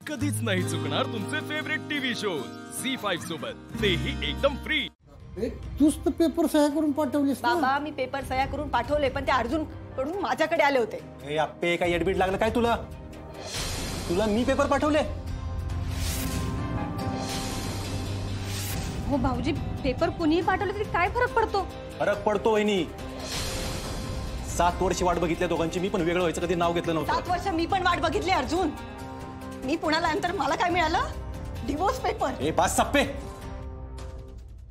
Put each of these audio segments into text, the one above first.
कधीच नाही चुकणार तुमचे फेवरेट टीव्ही शोज झी5 सोबत, तेही एकदम फ्री। तूच तर पेपर सह्या करून पाठवलीस ना? बाबा मी पेपर सह्या करून पाठवले, पण ते अर्जुन कडून माझ्याकडे आले होते। हे अप्पे काय एडबिट लागलं काय तुला? तुला मी पेपर पाठवले? हो भाऊजी, पेपर कुणीही पाठवले तरी काय फरक पडतो? फरक पडतो वहिनी। 7 वर्ष वाट बघितल्या दोघांची, मी पण वेगळं व्हायचं कधी नाव घेतलं नव्हतं। 7 वर्ष मी पण वाट बघितली अर्जुन। मी पुण्याला नंतर मला काय मिळालं? Divorce paper. ए पास सप्पे,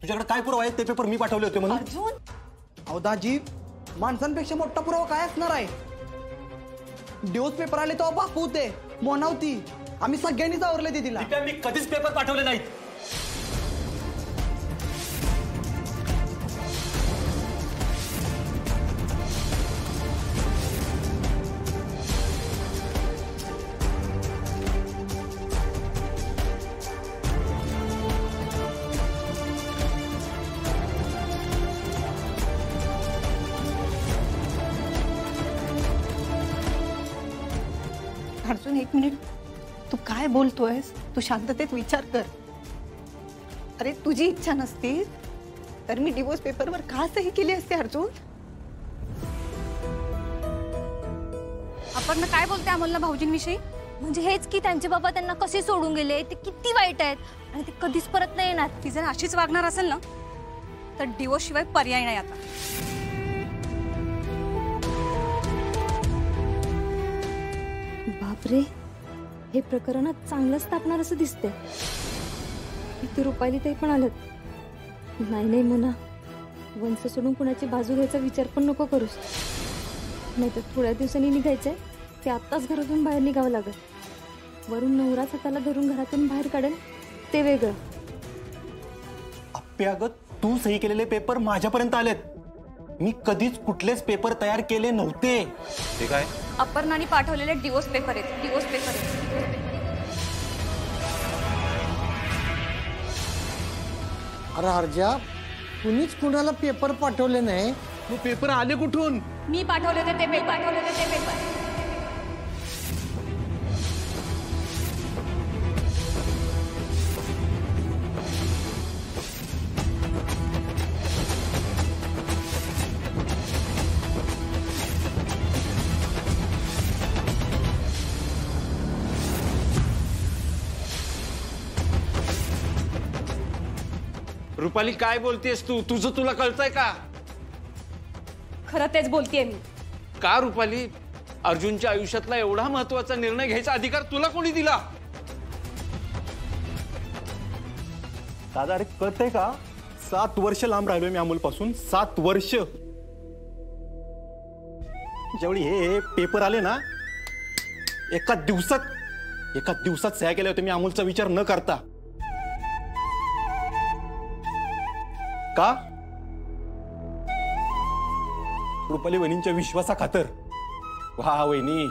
तुझ्याकडे काय पुरावा आहे? ते पेपर मी पाठवले होते म्हणून? अर्जुन अहो दाजी, माणसांपेक्षा मोठा पुरावा काय असणार आहे? डिवोर्स पेपर आले तेव्हा बापू होते, मोना होती, आम्ही सगळ्यांनीच आवरले ते तिला। मी कधीच पेपर पाठवले नाहीत। अर्जुन एक मिनिट, तू काय बोलतोयस? तू शांततेत विचार कर। अरे तुझी इच्छा नसती तर मी डिवोर्स पेपरवर का सही केली असते अर्जुन? आपण काय बोलते अमोलला भाऊजींविषयी? म्हणजे हेच की त्यांचे बाबा त्यांना कसे सोडून गेले, ते किती वाईट आहेत आणि ते कधीच परत नाही येणार। ती जर अशीच वागणार असेल ना तर डिवोर्स शिवाय पर्याय नाही आता। बापरे, हे प्रकरण चांगलंच तापणार असं दिसतंय। इथे रुपाली ताई पण आलेत। नाही म्हणा, वंश सोडून कुणाची बाजू घ्यायचा विचार पण नको करूस, नाही तर थोड्या दिवसांनी निघायचंय ते आत्ताच घरातून बाहेर निघावं लागेल। वरून नवराच हाताला धरून घरातून बाहेर काढेल ते वेगळं। अप्पे अगं, तू सही केलेले पेपर माझ्यापर्यंत आलेत। मी कधीच कुठलेच पेपर तयार केले नव्हते। ते काय? अपर्णाने पाठवलेले डिवोर्स पेपर आहेत, डिवोर्स पेपर आहेत। अरे हरजा, कुणीच कुणाला पेपर पाठवले नाही। मग पेपर आले कुठून? मी पाठवले होते ते पेपर, पाठवले होते ते पेपर। रुपाली काय बोलतेस तू? तुझं तुला कळतंय का? खरं तेच बोलतेय मी। का रुपाली? अर्जुनच्या आयुष्यातला एवढा महत्त्वाचा निर्णय घ्यायचा अधिकार तुला कोणी दिला? दादा अरे कळतंय का? 7 वर्ष लांब राहिलोय मी अमोलपासून। 7 वर्ष। ज्यावेळी हे पेपर आले ना, एका दिवसात सह्या केल्या होत्या मी अमोलचा विचार न करता। का? रुपाली वहिनींच्या विश्वासा खातर। वा वहिनी।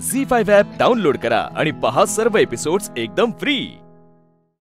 झी5 ॲप डाउनलोड करा आणि पहा सर्व एपिसोड्स एकदम फ्री।